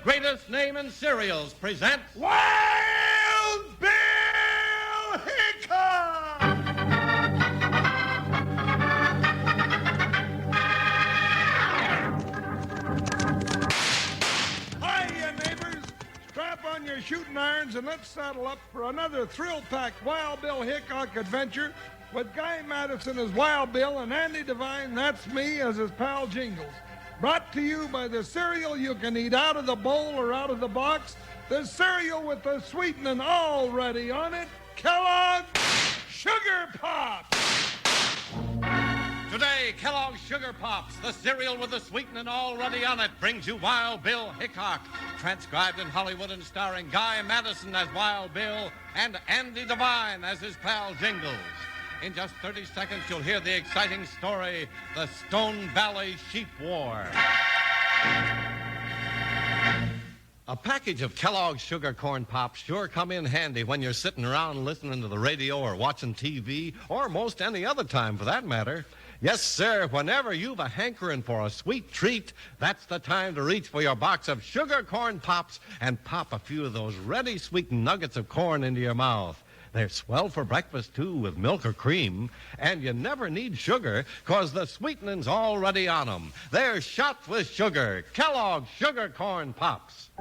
greatest name in cereals, present Wild Bill Hickok! Hiya, neighbors! Strap on your shooting irons and let's saddle up for another thrill-packed Wild Bill Hickok adventure with Guy Madison as Wild Bill and Andy Devine, that's me, as his pal Jingles. Brought to you by the cereal you can eat out of the bowl or out of the box, the cereal with the sweetening already on it, Kellogg's Sugar Pops. Today, Kellogg's Sugar Pops, the cereal with the sweetening already on it, brings you Wild Bill Hickok, transcribed in Hollywood and starring Guy Madison as Wild Bill and Andy Devine as his pal Jingles. In just 30 seconds, you'll hear the exciting story, the Stone Valley Sheep War. A package of Kellogg's Sugar Corn Pops sure come in handy when you're sitting around listening to the radio or watching TV, or most any other time for that matter. Yes, sir, whenever you've a hankering for a sweet treat, that's the time to reach for your box of Sugar Corn Pops and pop a few of those ready sweetened nuggets of corn into your mouth. They're swell for breakfast, too, with milk or cream. And you never need sugar, 'cause the sweetening's already on 'em. They're shot with sugar. Kellogg's Sugar Corn Pops.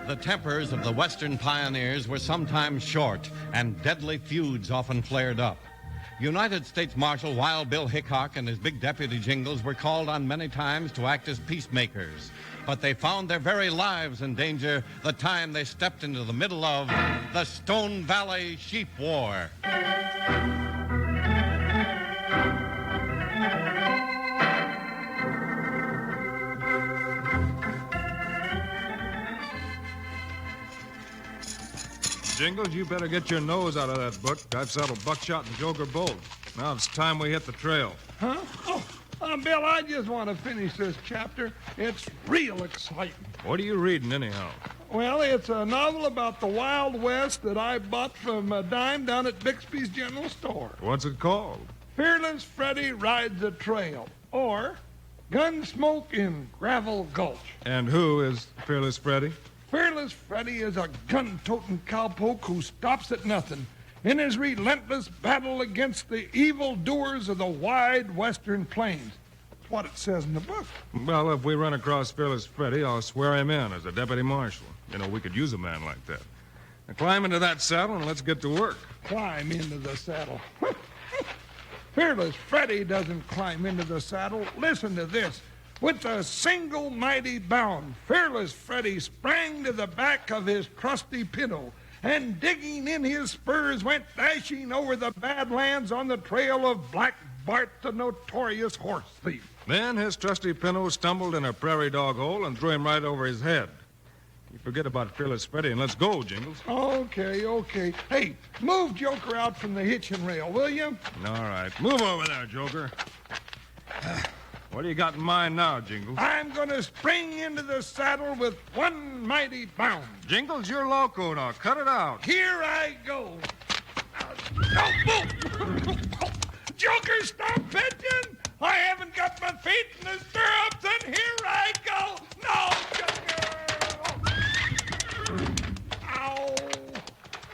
The tempers of the Western pioneers were sometimes short, and deadly feuds often flared up. United States Marshal Wild Bill Hickok and his big deputy Jingles were called on many times to act as peacemakers, but they found their very lives in danger the time they stepped into the middle of the Stone Valley Sheep War. Jingles, you better get your nose out of that book. I've settled Buckshot and Joker both. Now it's time we hit the trail. Huh? Bill, I just want to finish this chapter. It's real exciting. What are you reading, anyhow? Well, it's a novel about the Wild West that I bought from a dime down at Bixby's General Store. What's it called? Fearless Freddy Rides the Trail, or Gunsmoke in Gravel Gulch. And who is Fearless Freddy? Fearless Freddy is a gun-toting cowpoke who stops at nothing in his relentless battle against the evildoers of the wide western plains. That's what it says in the book. Well, if we run across Fearless Freddy, I'll swear him in as a deputy marshal. You know, we could use a man like that. Now climb into that saddle and let's get to work. Climb into the saddle. Fearless Freddy doesn't climb into the saddle. Listen to this. With a single mighty bound, Fearless Freddy sprang to the back of his trusty pinto, and digging in his spurs went dashing over the Badlands on the trail of Black Bart, the notorious horse thief. Then his trusty pinto stumbled in a prairie dog hole and threw him right over his head. You forget about Fearless Freddy and let's go, Jingles. Okay. Hey, move Joker out from the hitching rail, will you? All right. Move over there, Joker. What do you got in mind now, Jingles? I'm going to spring into the saddle with one mighty bound. Jingles, you're loco now. Cut it out. Here I go. Joker, stop pitching! I haven't got my feet in the stirrups, and here I go. No, Joker! Ow!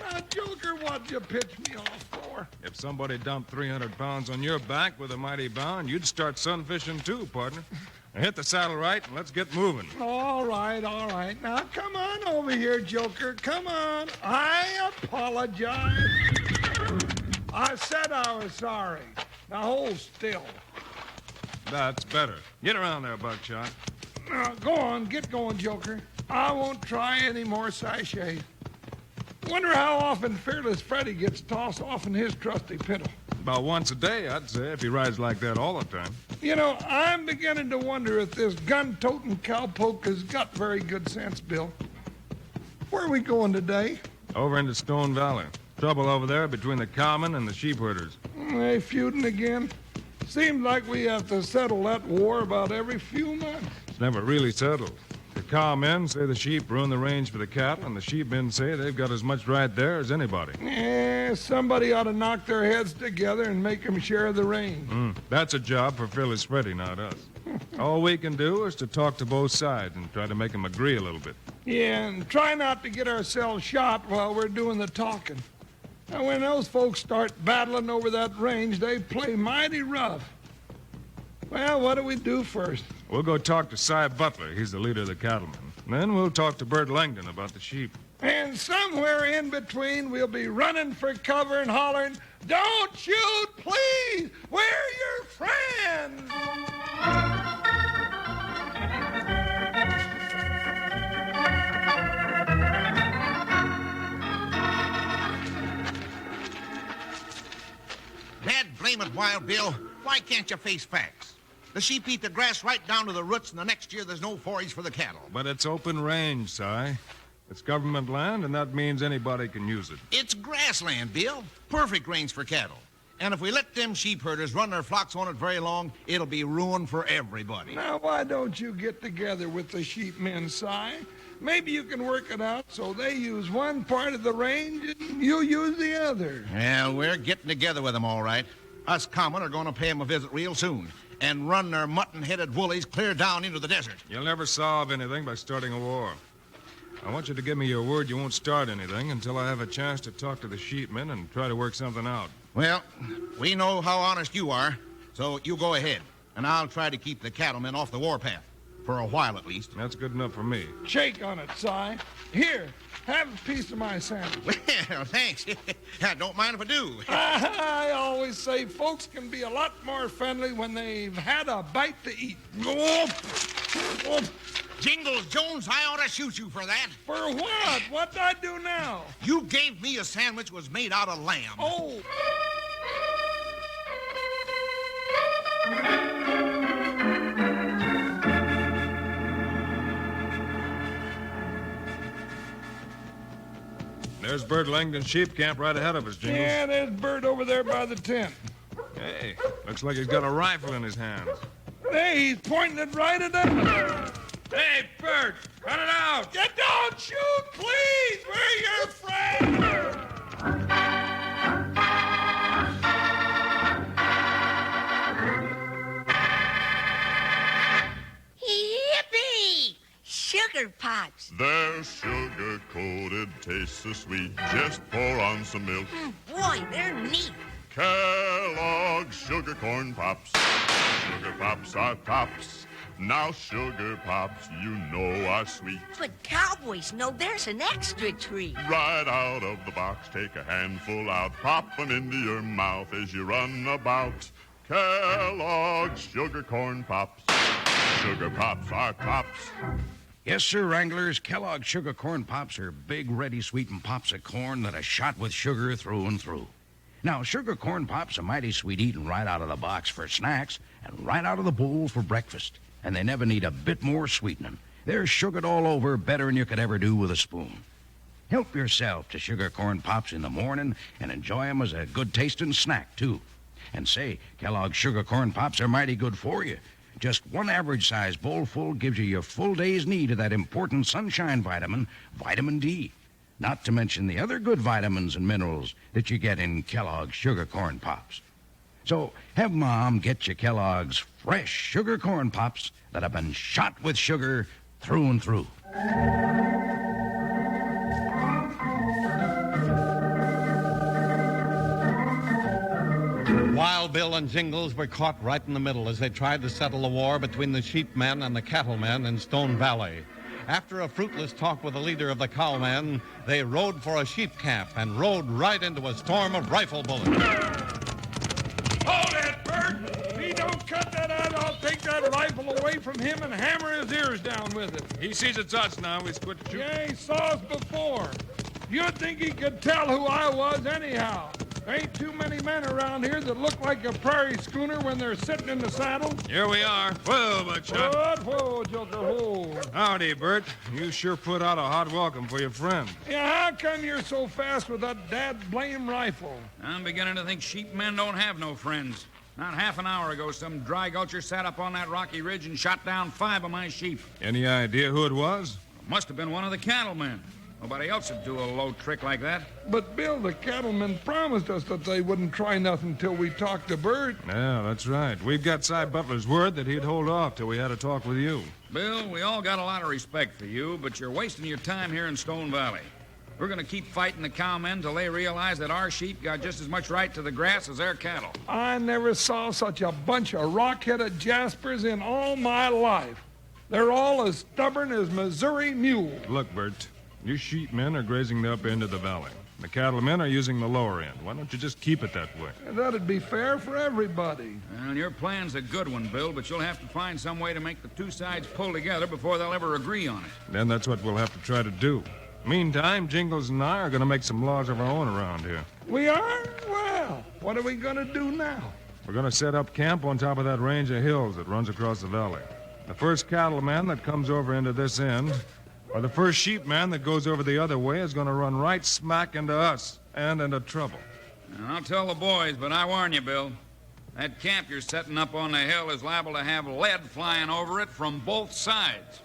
Now, Joker, what'd you pitch me off for? If somebody dumped 300 pounds on your back with a mighty bound, you'd start sunfishing too, partner. Now hit the saddle right and let's get moving. All right. Now, come on over here, Joker. Come on. I apologize. I said I was sorry. Now, hold still. That's better. Get around there, Buckshot. Now, go on. Get going, Joker. I won't try any more sachet. Wonder how often Fearless Freddy gets tossed off in his trusty pinto. About once a day, I'd say, if he rides like that all the time. You know, I'm beginning to wonder if this gun-toting cowpoke has got very good sense, Bill. Where are we going today? Over into Stone Valley. Trouble over there between the cowmen and the sheep herders. They feuding again? Seems like we have to settle that war about every few months. It's never really settled. The cowmen say the sheep ruin the range for the cattle, and the sheepmen say they've got as much right there as anybody. Somebody ought to knock their heads together and make them share the range. That's a job for Phyllis Freddy, not us. All we can do is to talk to both sides and try to make them agree a little bit. Yeah, and try not to get ourselves shot while we're doing the talking. Now, when those folks start battling over that range, they play mighty rough. Well, what do we do first? We'll go talk to Cy Butler. He's the leader of the cattlemen. Then we'll talk to Bert Langdon about the sheep. And somewhere in between, we'll be running for cover and hollering, "Don't shoot, please! We're your friends!" Dad blame it, Wild Bill. Why can't you face facts? The sheep eat the grass right down to the roots, and the next year there's no forage for the cattle. But it's open range, Cy. It's government land, and that means anybody can use it. It's grassland, Bill. Perfect range for cattle. And if we let them sheep herders run their flocks on it very long, it'll be ruin for everybody. Now, why don't you get together with the sheepmen, Si? Maybe you can work it out so they use one part of the range and you use the other. Well, we're getting together with them, all right. Us common are going to pay them a visit real soon and run their mutton-headed woolies clear down into the desert. You'll never solve anything by starting a war. I want you to give me your word you won't start anything until I have a chance to talk to the sheepmen and try to work something out. Well, we know how honest you are, so you go ahead, and I'll try to keep the cattlemen off the warpath. For a while, at least. That's good enough for me. Shake on it, Si. Here, have a piece of my sandwich. Well, thanks. I don't mind if I do. I always say folks can be a lot more friendly when they've had a bite to eat. Jingles, Jones, I ought to shoot you for that. For what? What'd I do now? You gave me a sandwich was made out of lamb. Oh. There's Bert Langdon's sheep camp right ahead of us, Jingles. Yeah, there's Bert over there by the tent. Hey, looks like he's got a rifle in his hands. Hey, he's pointing it right at us. Hey, Bert, cut it out! You don't shoot, please! We're your friends! Yippee! Sugar pops. They're sugar-coated, taste so sweet. Just pour on some milk. Boy, they're neat. Kellogg's Sugar Corn Pops. Sugar Pops are tops. Now Sugar Pops, you know, are sweet. But cowboys know there's an extra treat. Right out of the box, take a handful out. Pop 'em into your mouth as you run about. Kellogg's Sugar Corn Pops. Sugar Pops are tops. Yes, sir, Wranglers. Kellogg's Sugar Corn Pops are big, ready, sweetened pops of corn that are shot with sugar through and through. Now, sugar corn pops are mighty sweet eating right out of the box for snacks and right out of the bowl for breakfast. And they never need a bit more sweetening. They're sugared all over better than you could ever do with a spoon. Help yourself to sugar corn pops in the morning and enjoy 'em as a good-tasting snack, too. And say, Kellogg's Sugar Corn Pops are mighty good for you. Just one average-sized bowlful gives you your full day's need of that important sunshine vitamin, vitamin D. Not to mention the other good vitamins and minerals that you get in Kellogg's Sugar Corn Pops. So have Mom get you Kellogg's fresh Sugar Corn Pops that have been shot with sugar through and through. Wild Bill and Jingles were caught right in the middle as they tried to settle the war between the sheepmen and the cattlemen in Stone Valley. After a fruitless talk with the leader of the cowmen, they rode for a sheep camp and rode right into a storm of rifle bullets. Hold it, Bert! If he don't cut that out, I'll take that rifle away from him and hammer his ears down with it. He sees it's us now. He's quit shooting. Yeah, he saw us before. You'd think he could tell who I was anyhow. There ain't too many men around here that look like a prairie schooner when they're sitting in the saddle. Here we are. Whoa, buckshot. Whoa, Joker, whoa. Howdy, Bert. You sure put out a hot welcome for your friend. Yeah, how come you're so fast with that dad blame rifle? I'm beginning to think sheepmen don't have no friends. Not half an hour ago, some dry gulcher sat up on that rocky ridge and shot down 5 of my sheep. Any idea who it was? Must have been one of the cattlemen. Nobody else would do a low trick like that. But, Bill, the cattlemen promised us that they wouldn't try nothing till we talked to Bert. Yeah, that's right. We've got Cy Butler's word that he'd hold off till we had a talk with you. Bill, we all got a lot of respect for you, but you're wasting your time here in Stone Valley. We're going to keep fighting the cowmen till they realize that our sheep got just as much right to the grass as their cattle. I never saw such a bunch of rock-headed jaspers in all my life. They're all as stubborn as Missouri mules. Look, Bert, you sheepmen are grazing the upper end of the valley. The cattlemen are using the lower end. Why don't you just keep it that way? That'd be fair for everybody. And your plan's a good one, Bill, but you'll have to find some way to make the two sides pull together before they'll ever agree on it. Then that's what we'll have to try to do. Meantime, Jingles and I are going to make some laws of our own around here. We are? Well, what are we going to do now? We're going to set up camp on top of that range of hills that runs across the valley. The first cattleman that comes over into this end, or the first sheepman that goes over the other way, is going to run right smack into us and into trouble. And I'll tell the boys, but I warn you, Bill. That camp you're setting up on the hill is liable to have lead flying over it from both sides.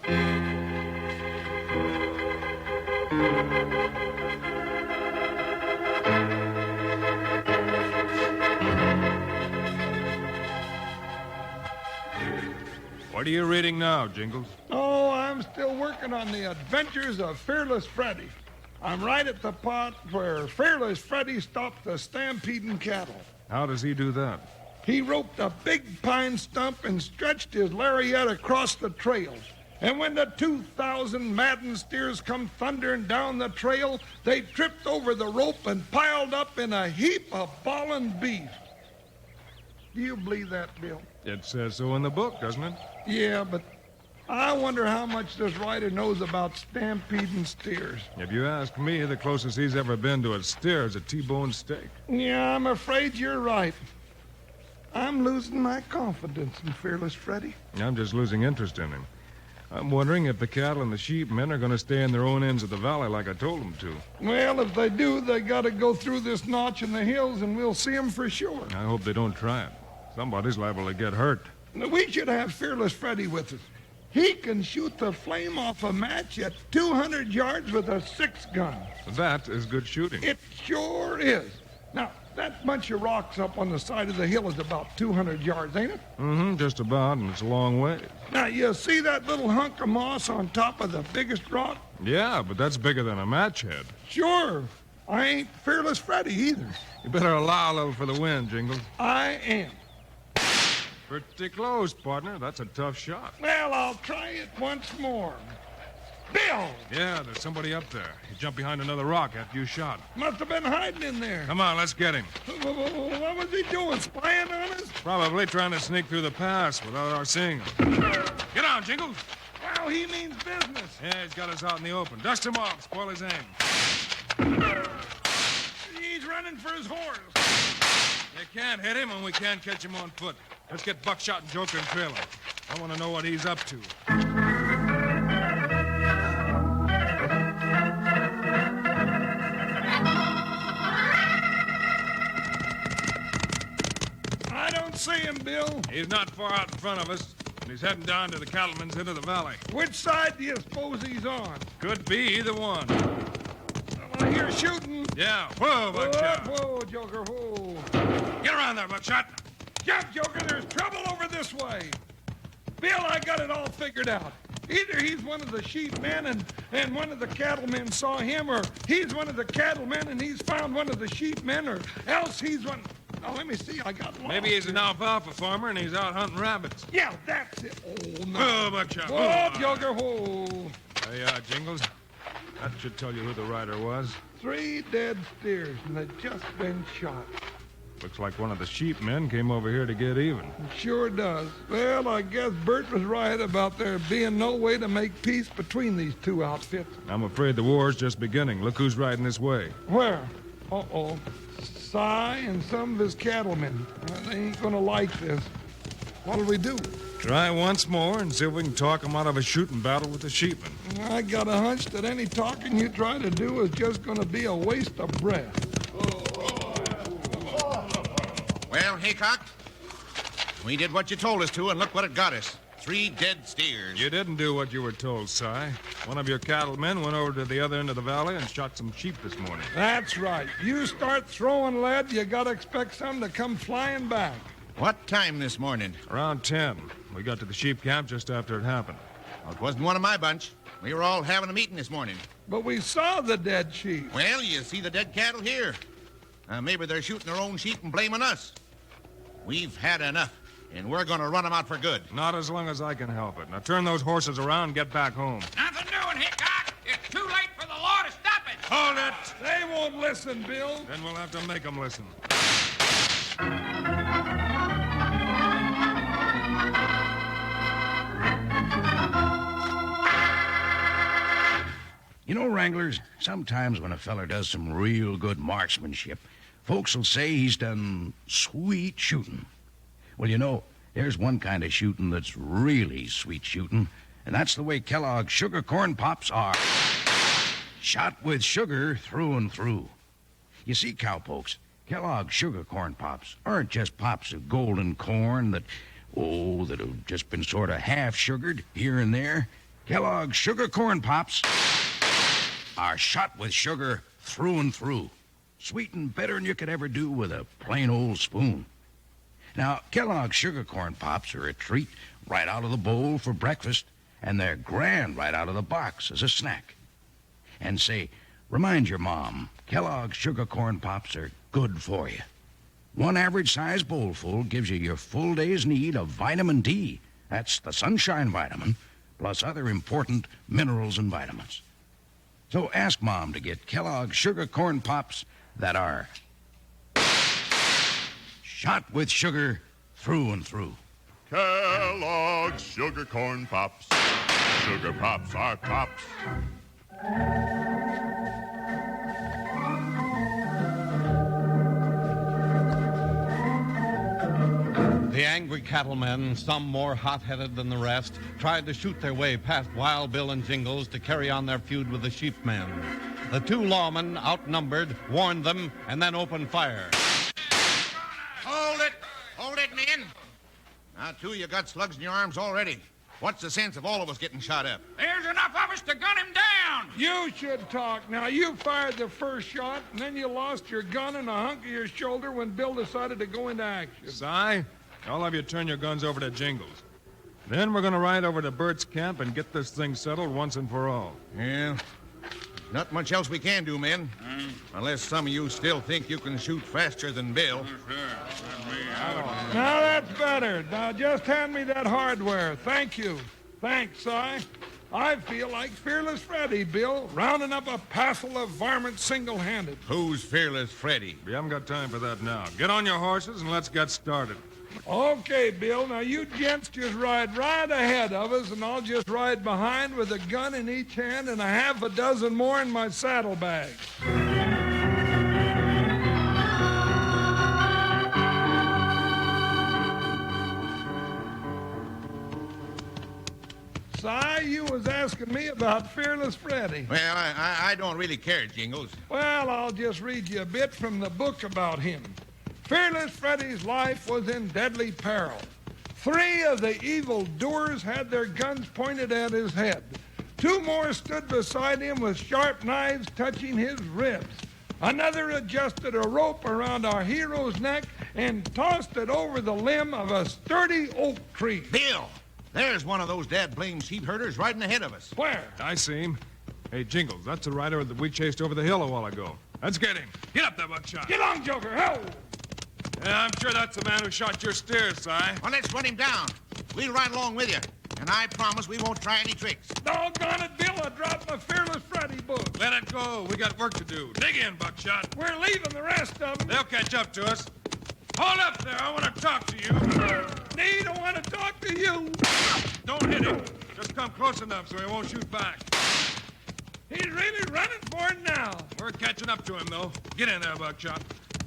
What are you reading now, Jingles? Oh, I'm still working on the adventures of Fearless Freddy. I'm right at the part where Fearless Freddy stopped the stampeding cattle. How does he do that? He roped a big pine stump and stretched his lariat across the trail. And when the 2,000 maddened steers come thundering down the trail, they tripped over the rope and piled up in a heap of bawling beef. Do you believe that, Bill? It says so in the book, doesn't it? Yeah, but I wonder how much this writer knows about stampeding steers. If you ask me, the closest he's ever been to a steer is a T-bone steak. Yeah, I'm afraid you're right. I'm losing my confidence in Fearless Freddy. I'm just losing interest in him. I'm wondering if the cattle and the sheepmen are going to stay in their own ends of the valley like I told them to. Well, if they do, they got to go through this notch in the hills, and we'll see them for sure. I hope they don't try it. Somebody's liable to get hurt. Now, we should have Fearless Freddy with us. He can shoot the flame off a match at 200 yards with a 6-gun. That is good shooting. It sure is. Now, that bunch of rocks up on the side of the hill is about 200 yards, ain't it? Mm-hmm, just about, and it's a long way. Now, you see that little hunk of moss on top of the biggest rock? Yeah, but that's bigger than a match head. Sure. I ain't Fearless Freddy either. You better allow a little for the wind, Jingles. I am. Pretty close, partner. That's a tough shot. Well, I'll try it once more. Bill! Yeah, there's somebody up there. He jumped behind another rock after you shot. Must have been hiding in there. Come on, let's get him. What was he doing, spying on us? Probably trying to sneak through the pass without our seeing him. Get on, Jingles. Well, he means business. Yeah, he's got us out in the open. Dust him off. Spoil his aim. He's running for his horse. You can't hit him, and we can't catch him on foot. Let's get Buckshot and Joker and trail him. I want to know what he's up to. I don't see him, Bill. He's not far out in front of us, and he's heading down to the cattlemen's end of the valley. Which side do you suppose he's on? Could be either one. I hear shooting. Yeah. Whoa, Buckshot. Whoa, Joker, whoa. Get around there, Buckshot. Jump, Joker, there's trouble over this way. Bill, I got it all figured out. Either he's one of the sheepmen and one of the cattlemen saw him, or he's one of the cattlemen and he's found one of the sheepmen, or else he's one... Now, let me see, I got lost. Maybe he's an alfalfa farmer and he's out hunting rabbits. Yeah, that's it. Oh, no. Whoa, Buckshot. Whoa, Joker, whoa. Hey, Jingles, that should tell you who the rider was. 3 dead steers, and they'd just been shot. Looks like one of the sheepmen came over here to get even. It sure does. Well, I guess Bert was right about there being no way to make peace between these two outfits. I'm afraid the war's just beginning. Look who's riding this way. Where? Uh-oh. Cy and some of his cattlemen. They ain't gonna like this. What'll we do? Try once more and see if we can talk them out of a shooting battle with the sheepmen. I got a hunch that any talking you try to do is just gonna be a waste of breath. Well, Hickok, We did what you told us to, and look what it got us. 3 dead steers. You didn't do what you were told, Si. One of your cattlemen went over to the other end of the valley and shot some sheep this morning. That's right. You start throwing lead, you gotta expect some to come flying back. What time this morning? Around 10. We got to the sheep camp just after it happened. Well, it wasn't one of my bunch. We were all having a meeting this morning. But we saw the dead sheep. Well, you see the dead cattle here. Maybe they're shooting their own sheep and blaming us. We've had enough, and we're going to run them out for good. Not as long as I can help it. Now turn those horses around and get back home. Nothing doing, Hickok. It's too late for the law to stop it. Hold it! They won't listen, Bill. Then we'll have to make them listen. You know, Wranglers, sometimes when a feller does some real good marksmanship, folks will say he's done sweet shooting. Well, you know, there's one kind of shooting that's really sweet shooting, and that's the way Kellogg's sugar corn pops are. Shot with sugar through and through. You see, cowpokes, Kellogg's sugar corn pops aren't just pops of golden corn that have just been sort of half-sugared here and there. Kellogg's sugar corn pops are shot with sugar through and through. Sweetened better than you could ever do with a plain old spoon. Now, Kellogg's sugar corn pops are a treat right out of the bowl for breakfast, and they're grand right out of the box as a snack. And say, remind your mom, Kellogg's sugar corn pops are good for you. One average-sized bowlful gives you your full day's need of vitamin D. That's the sunshine vitamin, plus other important minerals and vitamins. So ask Mom to get Kellogg's sugar corn pops that are shot with sugar through and through. Kellogg's Sugar Corn Pops. Sugar Pops are tops. The angry cattlemen, some more hot-headed than the rest, tried to shoot their way past Wild Bill and Jingles to carry on their feud with the sheepmen. The 2 lawmen, outnumbered, warned them and then opened fire. Hold it! Hold it, men! Now, 2 of you got slugs in your arms already. What's the sense of all of us getting shot up? There's enough of us to gun him down. You should talk. Now, you fired the first shot, and then you lost your gun and a hunk of your shoulder when Bill decided to go into action. Si, all of you turn your guns over to Jingles. Then we're going to ride over to Bert's camp and get this thing settled once and for all. Yeah. Not much else we can do, men. Unless some of you still think you can shoot faster than Bill. Now, that's better. Now, just hand me that hardware. Thank you. Thanks, Si. I feel like Fearless Freddy, Bill, rounding up a passel of varmints single-handed. Who's Fearless Freddy? We haven't got time for that now. Get on your horses and let's get started. Okay, Bill. Now, you gents just ride right ahead of us, and I'll just ride behind with a gun in each hand and a half a dozen more in my saddlebag. Si, you was asking me about Fearless Freddy. Well, I don't really care, Jingles. Well, I'll just read you a bit from the book about him. Fearless Freddy's life was in deadly peril. 3 of the evil doers had their guns pointed at his head. 2 more stood beside him with sharp knives touching his ribs. Another adjusted a rope around our hero's neck and tossed it over the limb of a sturdy oak tree. Bill! There's one of those dad-blamed sheep herders riding ahead of us. Where? I see him. Hey, Jingles, that's the rider that we chased over the hill a while ago. Let's get him. Get up there, buckshot. Get on, Joker. Ho! Yeah, I'm sure that's the man who shot your steers, Si. Well, let's run him down. We'll ride along with you. And I promise we won't try any tricks. Doggone it, Bill. I dropped my Fearless Freddy book. Let it go. We got work to do. Dig in, buckshot. We're leaving the rest of them. They'll catch up to us. Hold up there. I want to talk to you. Need to want to talk to you. Don't hit him. Just come close enough so he won't shoot back. He's really running for it now. We're catching up to him, though. Get in there, buckshot.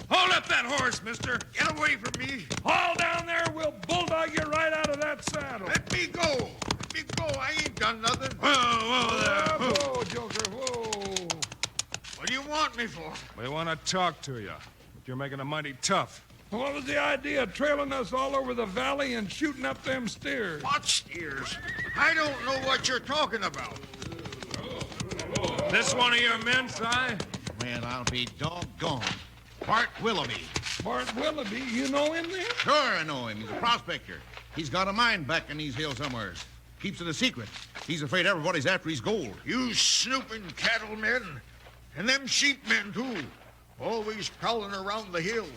Hold up that horse, mister. Get away from me. Haul down there. We'll bulldog you right out of that saddle. Let me go. Let me go. I ain't done nothing. Whoa there. Whoa, Joker. Whoa. What do you want me for? We want to talk to you. But you're making it mighty tough. What was the idea of trailing us all over the valley and shooting up them steers? What steers? I don't know what you're talking about. This one of your men, Si? Well, I'll be doggone. Bart Willoughby. Bart Willoughby, you know him then? Sure, I know him. He's a prospector. He's got a mine back in these hills somewheres. Keeps it a secret. He's afraid everybody's after his gold. You snooping cattlemen. And them sheepmen, too. Always prowling around the hills.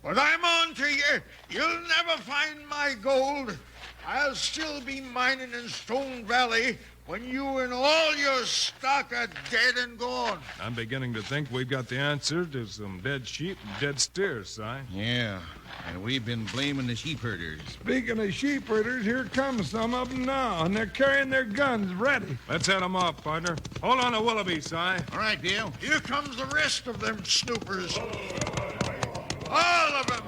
But I'm on to you. You'll never find my gold. I'll still be mining in Stone Valley when you and all your stock are dead and gone. I'm beginning to think we've got the answer to some dead sheep and dead steers, Si. Yeah, and we've been blaming the sheep herders. Speaking of sheep herders, here come some of them now, and they're carrying their guns ready. Let's head them off, partner. Hold on to Willoughby, Si. All right, Dale. Here comes the rest of them snoopers. All of them.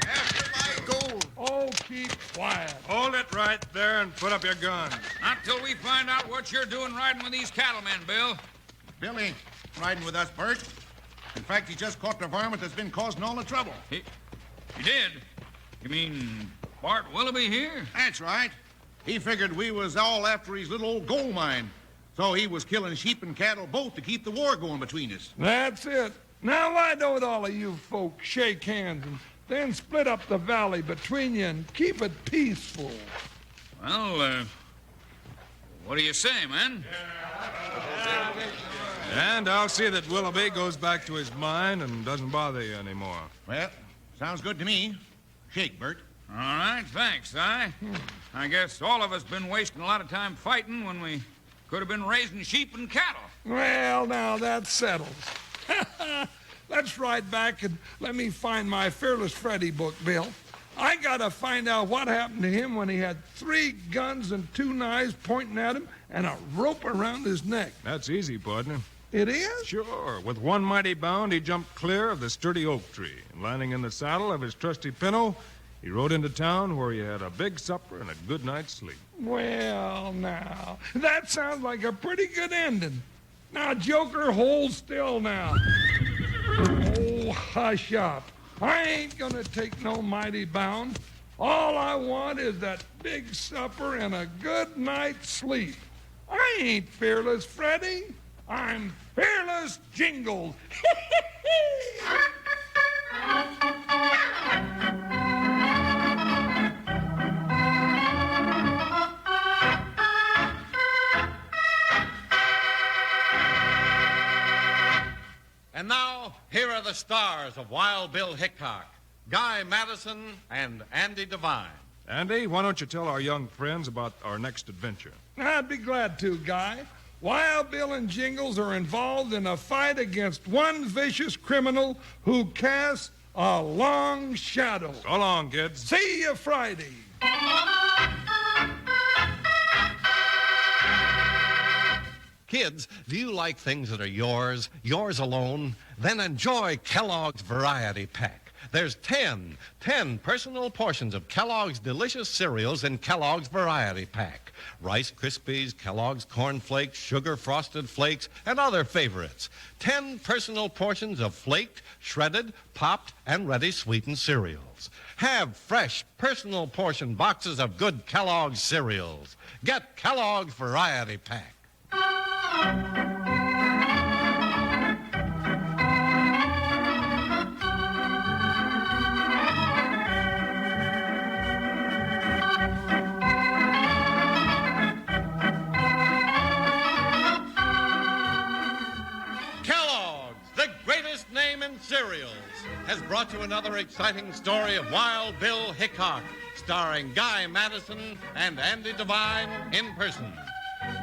After my gold. Oh, keep quiet. Hold it right there and put up your gun. Not till we find out what you're doing riding with these cattlemen, Bill. Bill ain't riding with us, Bert. In fact, he just caught the varmint that's been causing all the trouble. You did? You mean Bart Willoughby here? That's right. He figured we was all after his little old gold mine. So he was killing sheep and cattle both to keep the war going between us. That's it. Now, why don't all of you folks shake hands and then split up the valley between you and keep it peaceful? Well, what do you say, man? And I'll see that Willoughby goes back to his mine and doesn't bother you anymore. Well, sounds good to me. Shake, Bert. All right, thanks, Si. I guess all of us been wasting a lot of time fighting when we could have been raising sheep and cattle. Well, now that settles. Let's ride back and let me find my Fearless Freddy book, Bill. I gotta find out what happened to him when he had 3 guns and 2 knives pointing at him and a rope around his neck. That's easy, partner. It is? Sure. With one mighty bound, he jumped clear of the sturdy oak tree. And landing in the saddle of his trusty pinto, he rode into town where he had a big supper and a good night's sleep. Well, now, that sounds like a pretty good ending. Now, Joker, hold still now. Oh, hush up. I ain't gonna take no mighty bound. All I want is that big supper and a good night's sleep. I ain't Fearless Freddy. I'm Fearless Jingles. And now, here are the stars of Wild Bill Hickok, Guy Madison, and Andy Devine. Andy, why don't you tell our young friends about our next adventure? I'd be glad to, Guy. Wild Bill and Jingles are involved in a fight against one vicious criminal who casts a long shadow. So long, kids. See you Friday. Kids, do you like things that are yours alone? Then enjoy Kellogg's Variety Pack. There's 10 personal portions of Kellogg's delicious cereals in Kellogg's Variety Pack. Rice Krispies, Kellogg's Corn Flakes, Sugar Frosted Flakes, and other favorites. 10 personal portions of flaked, shredded, popped, and ready sweetened cereals. Have fresh, personal portion boxes of good Kellogg's cereals. Get Kellogg's Variety Pack. Kellogg's, the greatest name in cereals, has brought you another exciting story of Wild Bill Hickok, starring Guy Madison and Andy Devine in person.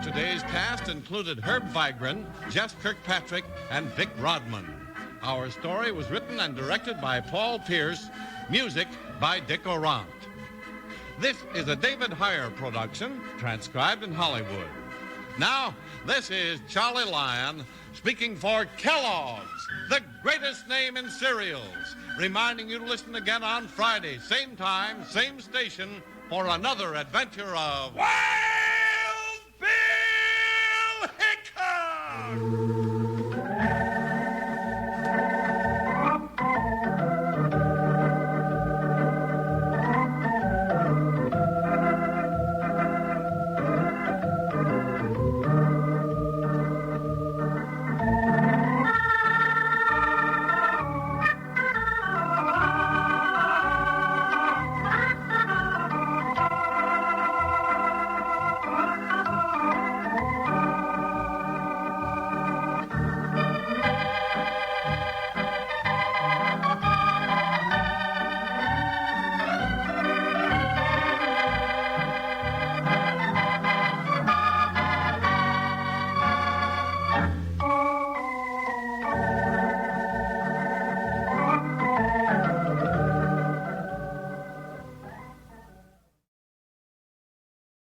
Today's cast included Herb Vigran, Jeff Kirkpatrick, and Vic Rodman. Our story was written and directed by Paul Pierce, music by Dick Orant. This is a David Heyer production, transcribed in Hollywood. Now, this is Charlie Lyon speaking for Kellogg's, the greatest name in cereals, reminding you to listen again on Friday, same time, same station, for another adventure of Wild Bill Hickok!